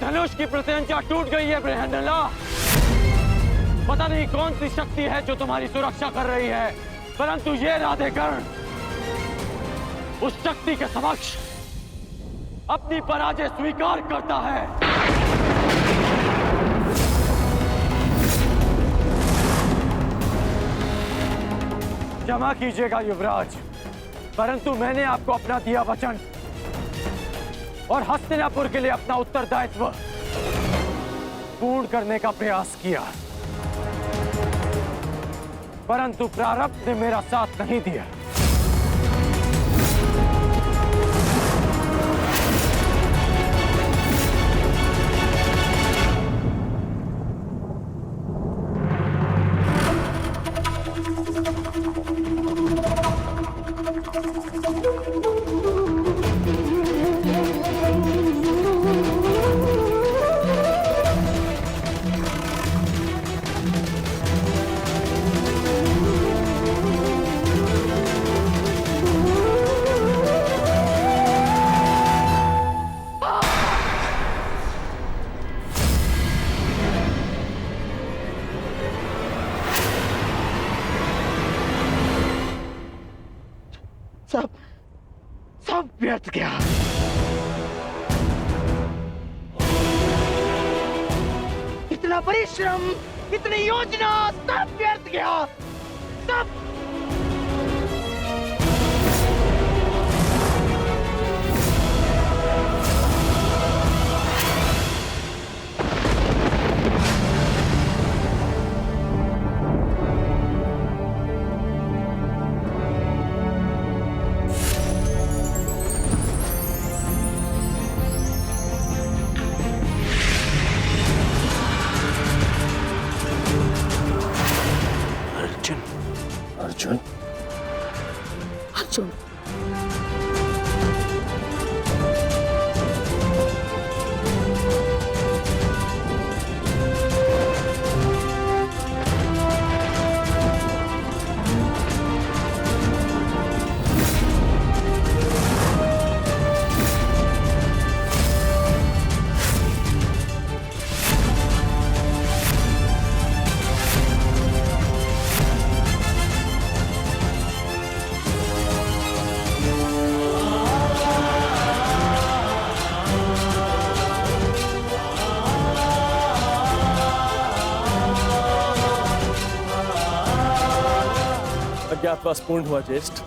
धनुष की प्रत्यंचा टूट गई है बृहन्नला। पता नहीं कौन सी शक्ति है जो तुम्हारी सुरक्षा कर रही है, परंतु ये राधेकर्ण उस शक्ति के समक्ष अपनी पराजय स्वीकार करता है। क्षमा कीजिएगा युवराज, परंतु मैंने आपको अपना दिया वचन और हस्तिनापुर के लिए अपना उत्तरदायित्व पूर्ण करने का प्रयास किया, परंतु प्रारब्ध ने मेरा साथ नहीं दिया। सब व्यर्थ गया। इतना परिश्रम, इतनी योजना, सब व्यर्थ गया। सब अर्जुन, अर्जुन, अज्ञातवास पूर्ण हुआ ज्येष्ठ।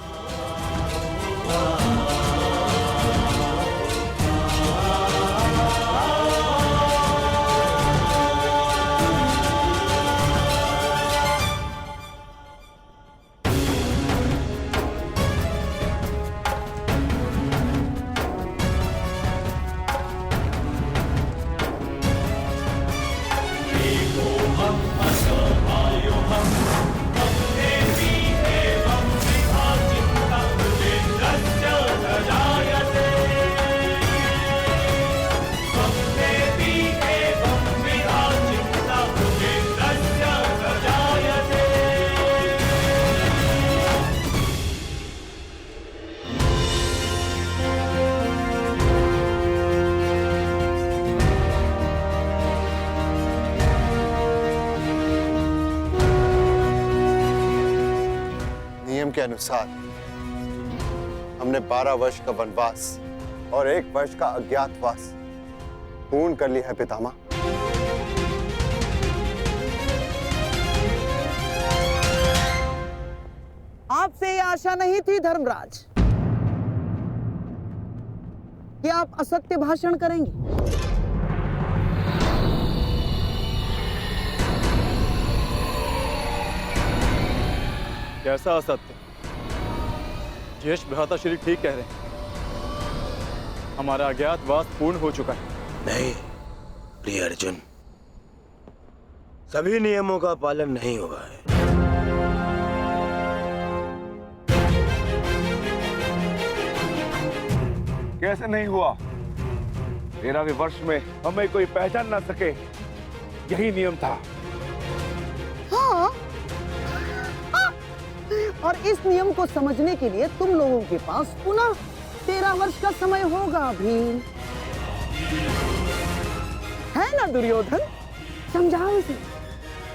के अनुसार हमने 12 वर्ष का वनवास और 1 वर्ष का अज्ञातवास पूर्ण कर लिया है पितामह। आपसे यह आशा नहीं थी धर्मराज कि आप असत्य भाषण करेंगे। कैसा असत्य? ज्येष्ठ भ्राता श्री ठीक कह रहे हैं, हमारा अज्ञातवास पूर्ण हो चुका है। नहीं प्रिय अर्जुन, सभी नियमों का पालन नहीं हुआ है। कैसे नहीं हुआ? 13वें वर्ष में हमें कोई पहचान ना सके, यही नियम था। हाँ, और इस नियम को समझने के लिए तुम लोगों के पास पुनः 13 वर्ष का समय होगा भीम। दुर्योधन, समझाओ उसे।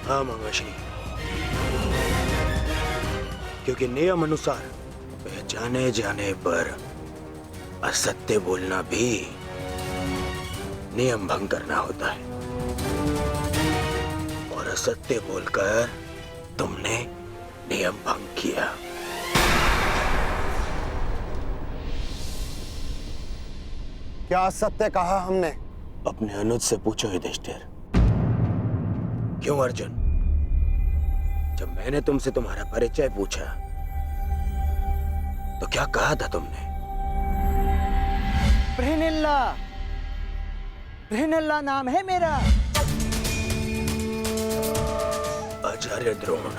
हाँ मामाश्री, क्योंकि नियम अनुसार पहचाने जाने पर असत्य बोलना भी नियम भंग करना होता है, और असत्य बोलकर तुमने नियम भंग किया। क्या सत्य कहा हमने? अपने अनुज से पूछो युधिष्ठिर। क्यों अर्जुन, जब मैंने तुमसे तुम्हारा परिचय पूछा तो क्या कहा था तुमने? बृहनिल्ला, बृहनिल्ला नाम है मेरा। आचार्य द्रोण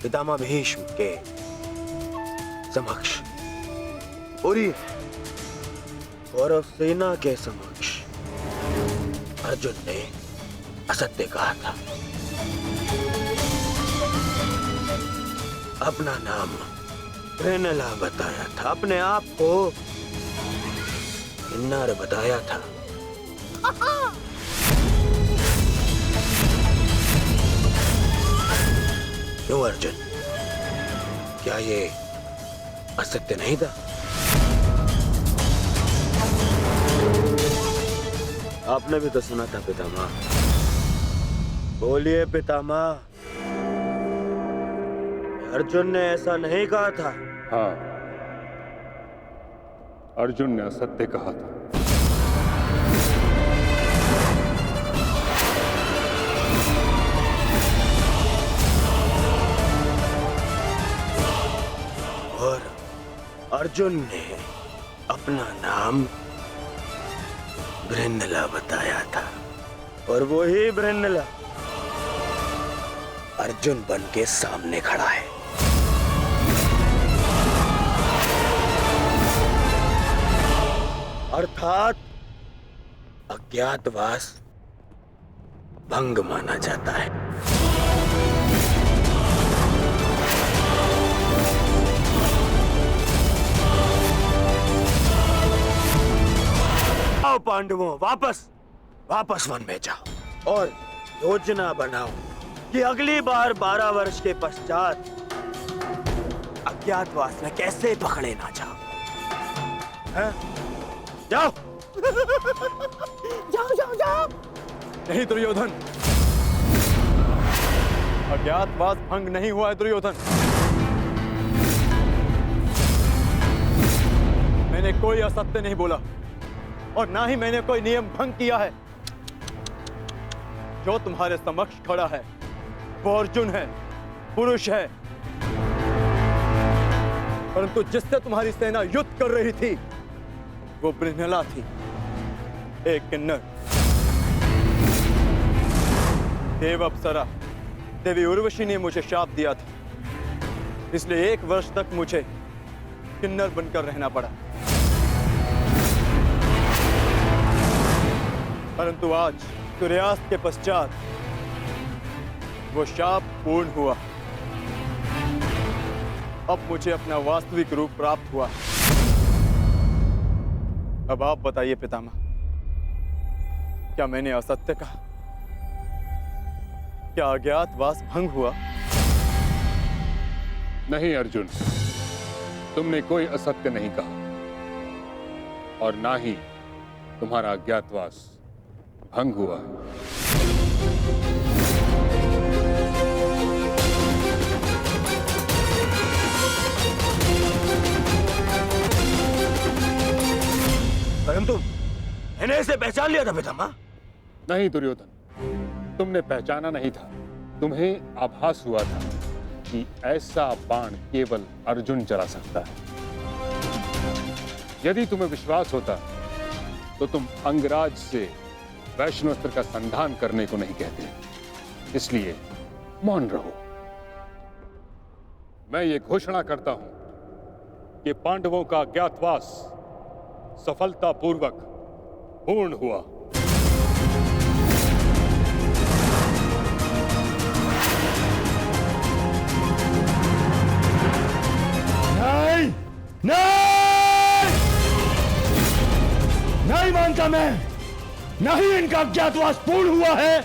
पितामह भीष्म के समक्ष, पूरी कौरव सेना के समक्ष अर्जुन ने असत्य कहा था। अपना नाम बृहनला बताया था, अपने आप को किन्नर बताया था। क्यों अर्जुन, क्या ये असत्य नहीं था? आपने भी तो सुना था पितामह। बोलिए पितामह, अर्जुन ने ऐसा नहीं कहा था। हाँ, अर्जुन ने असत्य कहा था। और अर्जुन ने अपना नाम बृहनला बताया था, और वो ही बृहनला अर्जुन बन के सामने खड़ा है। अर्थात अज्ञातवास भंग माना जाता है। आओ पांडवों, वापस वन में जाओ और योजना बनाओ कि अगली बार 12 वर्ष के पश्चात अज्ञातवास में कैसे पकड़े ना जाओ। हैं? जाओ। जाओ जाओ जाओ। नहीं दुर्योधन, अज्ञातवास भंग नहीं हुआ है दुर्योधन। मैंने कोई असत्य नहीं बोला और ना ही मैंने कोई नियम भंग किया है। जो तुम्हारे समक्ष खड़ा है वो अर्जुन है, पुरुष है, परंतु जिससे तुम्हारी सेना युद्ध कर रही थी वो बृहनला थी, एक किन्नर। देव अप्सरा देवी उर्वशी ने मुझे शाप दिया था, इसलिए 1 वर्ष तक मुझे किन्नर बनकर रहना पड़ा। परंतु आज सूर्यास्त के पश्चात वो शाप पूर्ण हुआ। अब मुझे अपना वास्तविक रूप प्राप्त हुआ। अब आप बताइए पितामह, क्या मैंने असत्य कहा? क्या अज्ञातवास भंग हुआ? नहीं अर्जुन, तुमने कोई असत्य नहीं कहा और ना ही तुम्हारा अज्ञातवास भंग हुआ। परंतु मैंने इसे पहचान लिया था पितामह। नहीं दुर्योधन, तुमने पहचाना नहीं था। तुम्हें आभास हुआ था कि ऐसा बाण केवल अर्जुन चला सकता है। यदि तुम्हें विश्वास होता तो तुम अंगराज से वैष्णवस्त्र का संधान करने को नहीं कहते। इसलिए मौन रहो। मैं ये घोषणा करता हूं कि पांडवों का अज्ञातवास सफलतापूर्वक पूर्ण हुआ। नहीं, नहीं, नहीं मानता मैं। न ही इनका अज्ञातवास पूर्ण हुआ है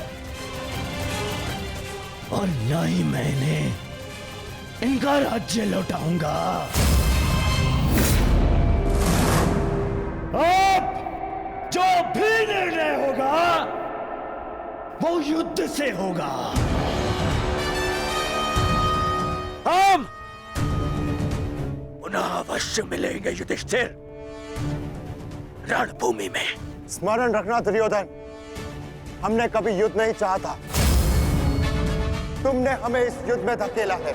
और न ही मैंने इनका राज्य लौटाऊंगा। अब जो भी निर्णय होगा वो युद्ध से होगा। हम पुनः अवश्य मिलेंगे युधिष्ठिर, रणभूमि में। स्मरण रखना दुर्योधन, हमने कभी युद्ध नहीं चाहा था। तुमने हमें इस युद्ध में धकेला है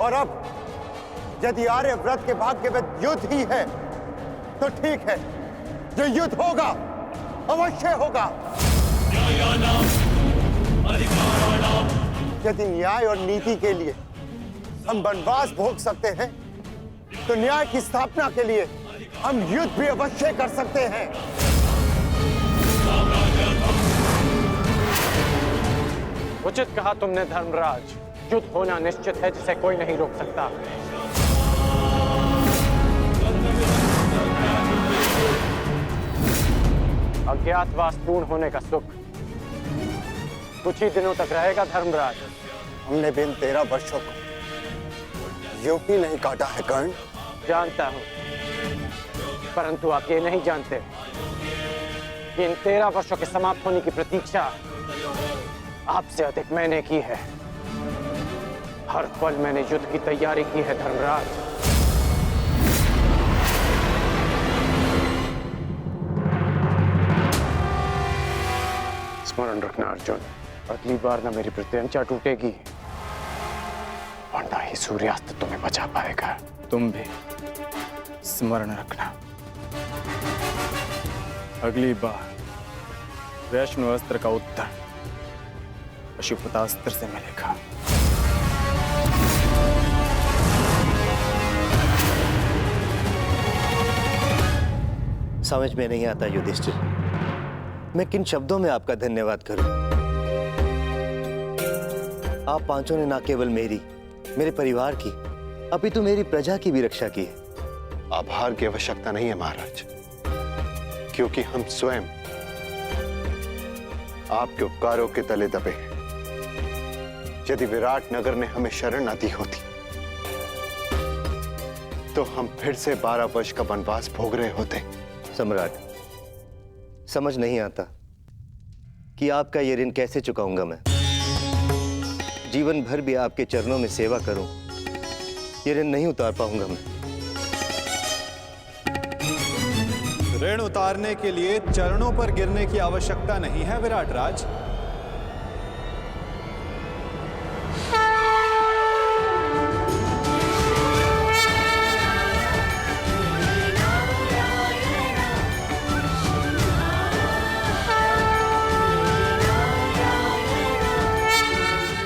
और अब यदि आर्यव्रत के भाग्य में युद्ध ही है तो ठीक है, जो युद्ध होगा अवश्य होगा। यदि न्याय और नीति के लिए हम वनवास भोग सकते हैं तो न्याय की स्थापना के लिए हम युद्ध भी अवश्य कर सकते हैं। उचित कहा तुमने धर्मराज, युद्ध होना निश्चित है जिसे कोई नहीं रोक सकता। अज्ञातवास पूर्ण होने का सुख कुछ ही दिनों तक रहेगा धर्मराज। हमने भी इन 13 वर्षों को यूं ही नहीं काटा है कर्ण। जानता हूं, परंतु आप ये नहीं जानते कि इन 13 वर्षों के समाप्त होने की प्रतीक्षा आपसे अधिक मैंने की है। हर पल मैंने युद्ध की तैयारी की है धर्मराज। स्मरण रखना अर्जुन, अगली बार ना मेरी प्रत्यंचा टूटेगी और ना ही सूर्यास्त तुम्हें बचा पाएगा। तुम भी स्मरण रखना, अगली बार वैष्णु अस्त्र का उत्तर पशुपतास्त्र से मिलेगा। समझ में नहीं आता युधिष्ठिर, मैं किन शब्दों में आपका धन्यवाद करूं। आप पांचों ने ना केवल मेरी, मेरे परिवार की, अपितु मेरी प्रजा की भी रक्षा की है। आभार की आवश्यकता नहीं है महाराज, क्योंकि हम स्वयं आपके उपकारों के तले दबे हैं। यदि विराट नगर ने हमें शरण न दी होती तो हम फिर से 12 वर्ष का वनवास भोग रहे होते। सम्राट, समझ नहीं आता कि आपका ये ऋण कैसे चुकाऊंगा मैं। जीवन भर भी आपके चरणों में सेवा करूं, ये ऋण नहीं उतार पाऊंगा मैं। ऋण उतारने के लिए चरणों पर गिरने की आवश्यकता नहीं है विराट राज।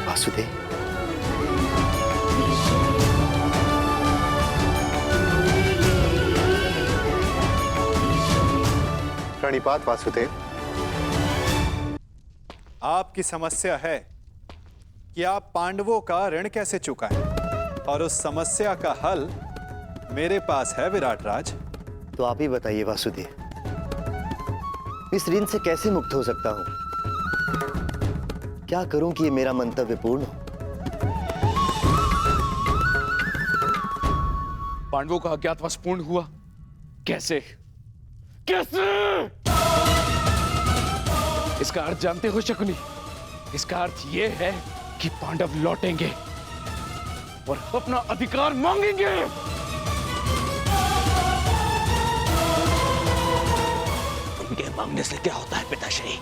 वासुदेव, प्रणिपात वासुदेव। आपकी समस्या है कि आप पांडवों का ऋण कैसे चुकाएं, और उस समस्या का हल मेरे पास है विराट राज। तो आप ही बताइए वासुदेव, इस ऋण से कैसे मुक्त हो सकता हूं? क्या करूं कि ये मेरा मंतव्य पूर्ण हो? पांडवों का अज्ञातवास पूर्ण हुआ कैसे? कैसे? इसका अर्थ जानते हो शकुनी? इसका अर्थ यह है कि पांडव लौटेंगे और अपना अधिकार मांगेंगे। उनके मांगने से क्या होता है पिताश्री?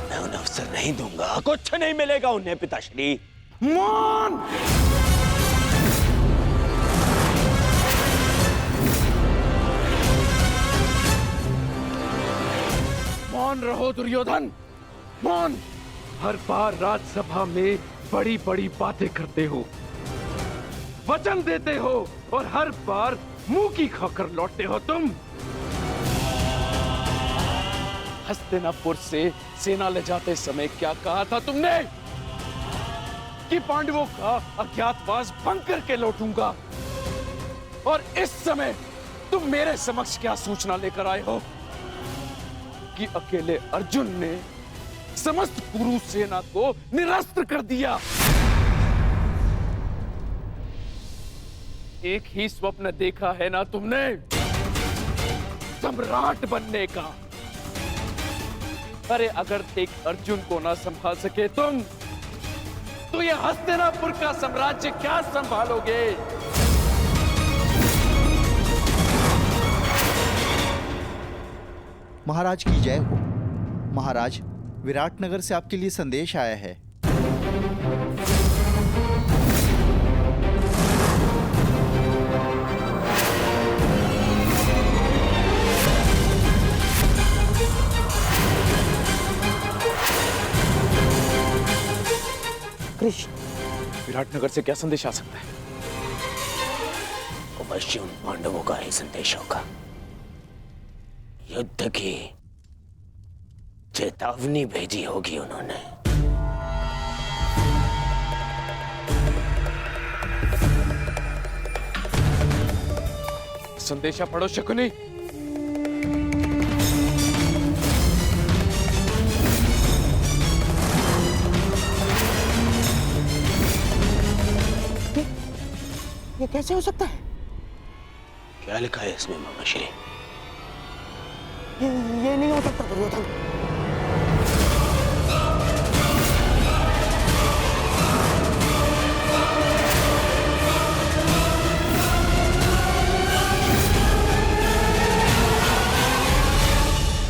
मैं उन्हें अवसर नहीं दूंगा, कुछ नहीं मिलेगा उन्हें पिताश्री। मान! मान रहो दुर्योधन, मान। हर बार राजसभा में बड़ी बड़ी बातें करते हो, वचन देते हो और हर बार मुंह की खाकर लौटते हो तुम। हस्तिनापुर से सेना ले जाते समय क्या कहा था तुमने? कि पांडवों का अज्ञातवास भंग करके लौटूंगा। और इस समय तुम मेरे समक्ष क्या सूचना लेकर आए हो? कि अकेले अर्जुन ने समस्त कुरु सेना को निरस्त्र कर दिया। एक ही स्वप्न देखा है ना तुमने, सम्राट बनने का। अरे अगर एक अर्जुन को ना संभाल सके तुम, तो ये हस्तिनापुर का साम्राज्य क्या संभालोगे? महाराज की जय हो। महाराज, विराटनगर से आपके लिए संदेश आया है। कृष्ण, विराटनगर से क्या संदेश आ सकता है? अवश्य उन पांडवों का ही संदेश होगा। युद्ध की चेतावनी भेजी होगी उन्होंने। संदेशा पढ़ो शकुनी। ये कैसे हो सकता है? क्या लिखा है इसमें मामा श्री? ये नहीं हो सकता दुर्योधन।